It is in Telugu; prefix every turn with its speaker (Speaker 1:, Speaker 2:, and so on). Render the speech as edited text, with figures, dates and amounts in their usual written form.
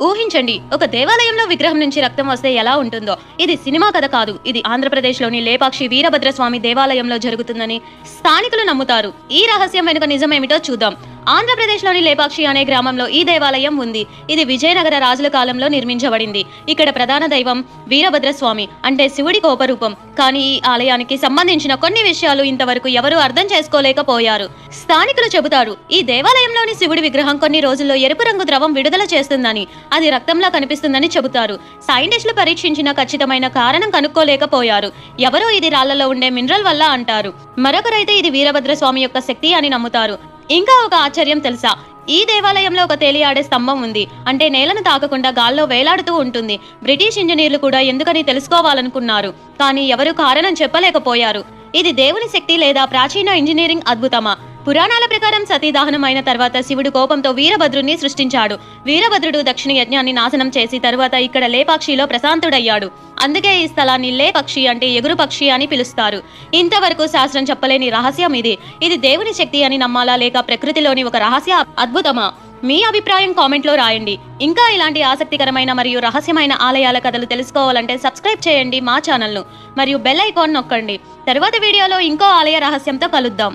Speaker 1: ఊహించండి, ఒక దేవాలయంలో విగ్రహం నుంచి రక్తం వస్తే ఎలా ఉంటుందో. ఇది సినిమా కథ కాదు, ఇది ఆంధ్రప్రదేశ్లోని లేపాక్షి వీరభద్రస్వామి దేవాలయంలో జరుగుతుందని స్థానికులు నమ్ముతారు. ఈ రహస్యం వెనుక నిజమేమిటో చూద్దాం. ఆంధ్రప్రదేశ్లోని లేపాక్షి అనే గ్రామంలో ఈ దేవాలయం ఉంది. ఇది విజయనగర రాజుల కాలంలో నిర్మించబడింది. ఇక్కడ ప్రధాన దైవం వీరభద్రస్వామి, అంటే శివుడి కోపరూపం. కానీ ఈ ఆలయానికి సంబంధించిన కొన్ని విషయాలు ఇంతవరకు ఎవరూ అర్థం చేసుకోలేకపోయారు. స్థానికులు చెబుతారు, ఈ దేవాలయంలోని శివుడి విగ్రహం కొన్ని రోజుల్లో ఎరుపు రంగు ద్రవం విడుదల చేస్తుందని, అది రక్తంలా కనిపిస్తుందని చెబుతారు. సైంటిస్టులు పరీక్షించిన ఖచ్చితమైన కారణం కనుక్కోలేకపోయారు. ఎవరో ఇది రాళ్లలో ఉండే మినరల్ వల్ల అంటారు. మరొకరైతే ఇది వీరభద్రస్వామి యొక్క శక్తి అని నమ్ముతారు. ఇంకా ఒక ఆశ్చర్యం తెలుసా? ఈ దేవాలయంలో ఒక తేలియాడే స్తంభం ఉంది. అంటే నేలను తాకకుండా గాల్లో వేలాడుతూ ఉంటుంది. బ్రిటిష్ ఇంజనీర్లు కూడా ఎందుకని తెలుసుకోవాలనుకున్నారు, కానీ ఎవరు కారణం చెప్పలేకపోయారు. ఇది దేవుని శక్తి లేదా ప్రాచీన ఇంజనీరింగ్ అద్భుతమా? పురాణాల ప్రకారం సతీదహనం అయిన తర్వాత శివుడు కోపంతో వీరభద్రుణ్ణి సృష్టించాడు. వీరభద్రుడు దక్షిణ యజ్ఞాన్ని నాశనం చేసి తర్వాత ఇక్కడ లేపాక్షిలో ప్రశాంతుడయ్యాడు. అందుకే ఈ స్థలాన్ని లేపక్షి, అంటే ఎగురు పక్షి అని పిలుస్తారు. ఇంతవరకు శాస్త్రం చెప్పలేని రహస్యం ఇది. ఇది దేవుని శక్తి అని నమ్మాలా, లేక ప్రకృతిలోని ఒక రహస్య అద్భుతమా? మీ అభిప్రాయం కామెంట్లో రాయండి. ఇంకా ఇలాంటి ఆసక్తికరమైన మరియు రహస్యమైన ఆలయాల కథలు తెలుసుకోవాలంటే సబ్స్క్రైబ్ చేయండి మా ఛానల్ను, మరియు బెల్ ఐకాన్ నొక్కండి. తరువాత వీడియోలో ఇంకో ఆలయ రహస్యంతో కలుద్దాం.